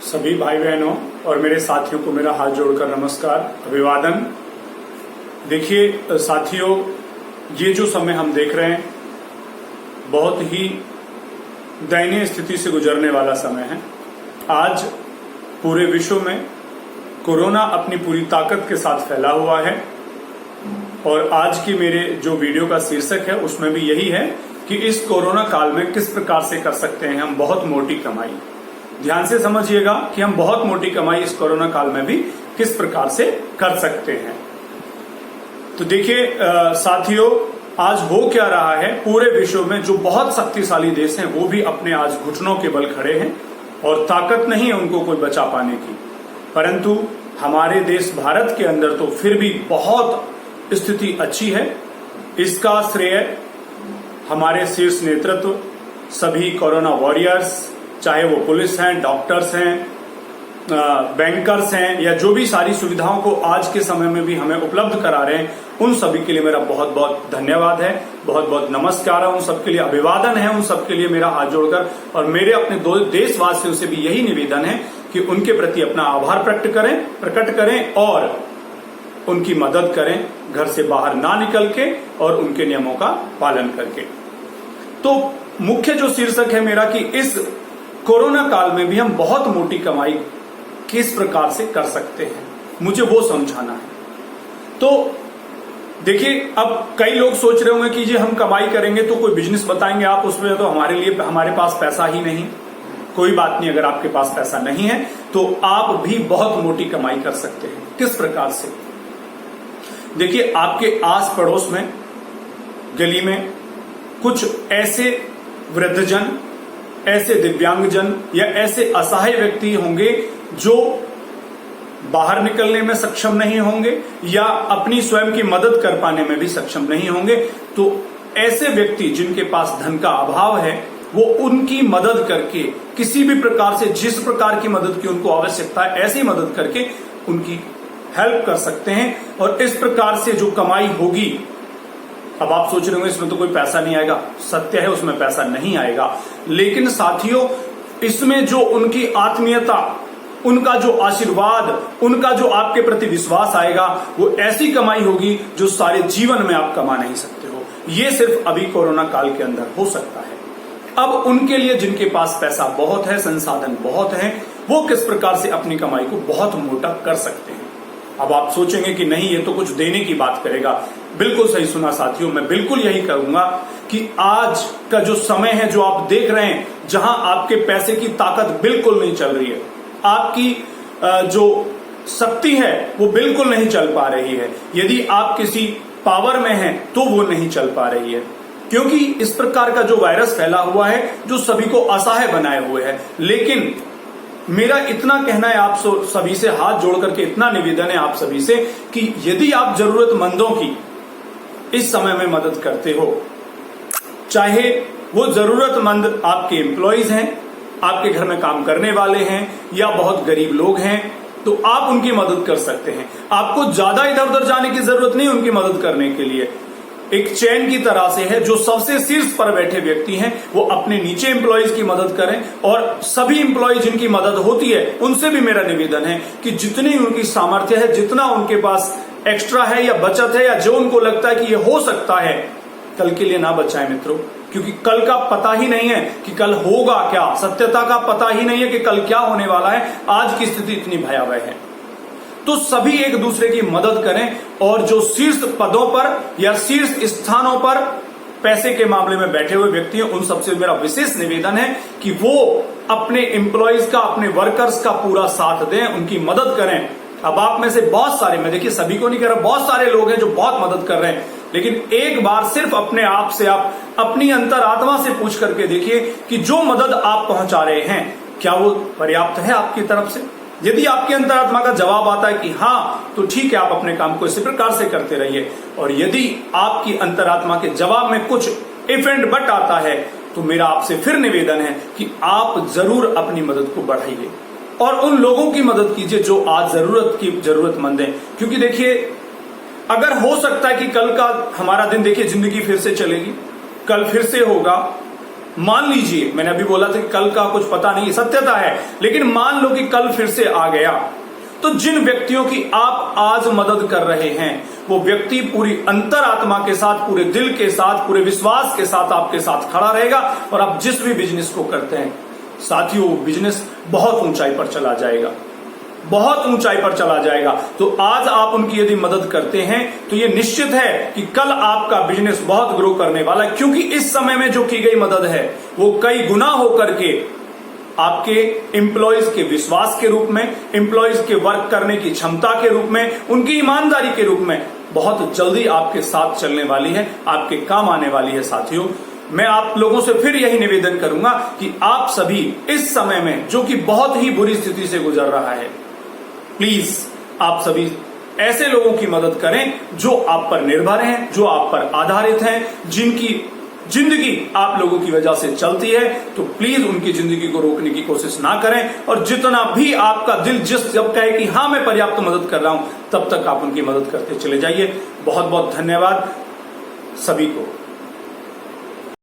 सभी भाई बहनों और मेरे साथियों को मेरा हाथ जोड़कर नमस्कार, अभिवादन। देखिए साथियों, ये जो समय हम देख रहे हैं बहुत ही दयनीय स्थिति से गुजरने वाला समय है। आज पूरे विश्व में कोरोना अपनी पूरी ताकत के साथ फैला हुआ है और आज की मेरे जो वीडियो का शीर्षक है उसमें भी यही है कि इस कोरोना काल में किस प्रकार से कर सकते हैं हम बहुत मोटी कमाई। ध्यान से समझिएगा कि हम बहुत मोटी कमाई इस कोरोना काल में भी किस प्रकार से कर सकते हैं। तो देखिए साथियों, आज हो क्या रहा है, पूरे विश्व में जो बहुत शक्तिशाली देश हैं वो भी अपने आज घुटनों के बल खड़े हैं और ताकत नहीं है उनको कोई बचा पाने की। परंतु हमारे देश भारत के अंदर तो फिर भी बहुत स्थिति अच्छी है। इसका श्रेय हमारे शीर्ष नेतृत्व, सभी कोरोना वॉरियर्स, चाहे वो पुलिस हैं, डॉक्टर्स हैं, बैंकर्स हैं या जो भी सारी सुविधाओं को आज के समय में भी हमें उपलब्ध करा रहे हैं, उन सभी के लिए मेरा बहुत बहुत धन्यवाद है, बहुत बहुत नमस्कार है, उन सबके लिए अभिवादन है, उन सबके लिए मेरा हाथ जोड़कर और मेरे अपने दो देशवासियों से भी यही निवेदन है कि उनके प्रति अपना आभार प्रकट करें और उनकी मदद करें, घर से बाहर ना निकल के और उनके नियमों का पालन करके। तो मुख्य जो शीर्षक है मेरा कि इस कोरोना काल में भी हम बहुत मोटी कमाई किस प्रकार से कर सकते हैं, मुझे वो समझाना है। तो देखिए, अब कई लोग सोच रहे होंगे कि जी हम कमाई करेंगे तो कोई बिजनेस बताएंगे आप, उसमें तो हमारे पास पैसा ही नहीं। कोई बात नहीं, अगर आपके पास पैसा नहीं है तो आप भी बहुत मोटी कमाई कर सकते हैं। किस प्रकार से? देखिए, आपके आस पड़ोस में, गली में कुछ ऐसे वृद्धजन, ऐसे दिव्यांगजन या ऐसे असहाय व्यक्ति होंगे जो बाहर निकलने में सक्षम नहीं होंगे या अपनी स्वयं की मदद कर पाने में भी सक्षम नहीं होंगे। तो ऐसे व्यक्ति जिनके पास धन का अभाव है, वो उनकी मदद करके किसी भी प्रकार से, जिस प्रकार की मदद की उनको आवश्यकता है, ऐसी मदद करके उनकी हेल्प कर सकते हैं। और इस प्रकार से जो कमाई होगी, अब आप सोच रहे होंगे इसमें तो कोई पैसा नहीं आएगा। सत्य है, उसमें पैसा नहीं आएगा, लेकिन साथियों इसमें जो उनकी आत्मीयता, उनका जो आशीर्वाद, उनका जो आपके प्रति विश्वास आएगा, वो ऐसी कमाई होगी जो सारे जीवन में आप कमा नहीं सकते हो। ये सिर्फ अभी कोरोना काल के अंदर हो सकता है। अब उनके लिए जिनके पास पैसा बहुत है, संसाधन बहुत है, वो किस प्रकार से अपनी कमाई को बहुत मोटा कर सकते हैं। अब आप सोचेंगे कि नहीं, ये तो कुछ देने की बात करेगा। बिल्कुल सही सुना साथियों, मैं बिल्कुल यही कहूंगा कि आज का जो समय है, जो आप देख रहे हैं, जहां आपके पैसे की ताकत बिल्कुल नहीं चल रही है, आपकी जो शक्ति है वो बिल्कुल नहीं चल पा रही है। यदि आप किसी पावर में हैं तो वो नहीं चल पा रही है, क्योंकि इस प्रकार का जो वायरस फैला हुआ है जो सभी को असहाय बनाए हुए है। लेकिन मेरा इतना कहना है आप सभी से, हाथ जोड़ करके इतना निवेदन है आप सभी से कि यदि आप जरूरतमंदों की इस समय में मदद करते हो, चाहे वो जरूरतमंद आपके एम्प्लॉइज हैं, आपके घर में काम करने वाले हैं या बहुत गरीब लोग हैं, तो आप उनकी मदद कर सकते हैं। आपको ज्यादा इधर उधर जाने की जरूरत नहीं उनकी मदद करने के लिए। एक चैन की तरह से है, जो सबसे शीर्ष पर बैठे व्यक्ति हैं वो अपने नीचे एम्प्लॉइज की मदद करें और सभी एम्प्लॉइज जिनकी मदद होती है उनसे भी मेरा निवेदन है कि जितनी उनकी सामर्थ्य है, जितना उनके पास एक्स्ट्रा है या बचत है या जो उनको लगता है कि ये हो सकता है, कल के लिए ना बचाएं मित्रों, क्योंकि कल का पता ही नहीं है कि कल होगा क्या। सत्यता का पता ही नहीं है कि कल क्या होने वाला है। आज की स्थिति इतनी भयावह है, तो सभी एक दूसरे की मदद करें और जो शीर्ष पदों पर या शीर्ष स्थानों पर पैसे के मामले में बैठे हुए व्यक्ति हैं, उन सबसे मेरा विशेष निवेदन है कि वो अपने एम्प्लॉइज का, अपने वर्कर्स का पूरा साथ दें, उनकी मदद करें। अब आप में से बहुत सारे, मैं देखिए सभी को नहीं कह रहा, बहुत सारे लोग हैं जो बहुत मदद कर रहे हैं, लेकिन एक बार सिर्फ अपने आप से, आप अपनी अंतरात्मा से पूछ करके देखिए कि जो मदद आप पहुंचा रहे हैं क्या वो पर्याप्त है आपकी तरफ से। यदि आपकी अंतरात्मा का जवाब आता है कि हाँ, तो ठीक है, आप अपने काम को इसी प्रकार से करते रहिए। और यदि आपकी अंतरात्मा के जवाब में कुछ इफ एंड बट आता है, तो मेरा आपसे फिर निवेदन है कि आप जरूर अपनी मदद को बढ़ाइए और उन लोगों की मदद कीजिए जो आज जरूरतमंद हैं। क्योंकि देखिए, अगर हो सकता है कि कल का हमारा दिन, देखिए जिंदगी फिर से चलेगी, कल फिर से होगा, मान लीजिए, मैंने अभी बोला था कि कल का कुछ पता नहीं, सत्यता है, लेकिन मान लो कि कल फिर से आ गया, तो जिन व्यक्तियों की आप आज मदद कर रहे हैं वो व्यक्ति पूरी अंतरात्मा के साथ, पूरे दिल के साथ, पूरे विश्वास के साथ आपके साथ खड़ा रहेगा और आप जिस भी बिजनेस को करते हैं साथियों, वो बिजनेस बहुत ऊंचाई पर चला जाएगा, बहुत ऊंचाई पर चला जाएगा। तो आज आप उनकी यदि मदद करते हैं तो ये निश्चित है कि कल आपका बिजनेस बहुत ग्रो करने वाला है, क्योंकि इस समय में जो की गई मदद है वो कई गुना होकर के आपके एम्प्लॉयज के विश्वास के रूप में, एम्प्लॉयज के वर्क करने की क्षमता के रूप में, उनकी ईमानदारी के रूप में बहुत जल्दी आपके साथ चलने वाली है, आपके काम आने वाली है। साथियों, मैं आप लोगों से फिर यही निवेदन करूंगा कि आप सभी इस समय में जो कि बहुत ही बुरी स्थिति से गुजर रहा है, प्लीज आप सभी ऐसे लोगों की मदद करें जो आप पर निर्भर हैं, जो आप पर आधारित हैं, जिनकी जिंदगी आप लोगों की वजह से चलती है। तो प्लीज उनकी जिंदगी को रोकने की कोशिश ना करें, और जितना भी आपका दिल जब कहे कि हाँ मैं पर्याप्त मदद कर रहा हूं, तब तक आप उनकी मदद करते चले जाइए। बहुत बहुत धन्यवाद सभी को।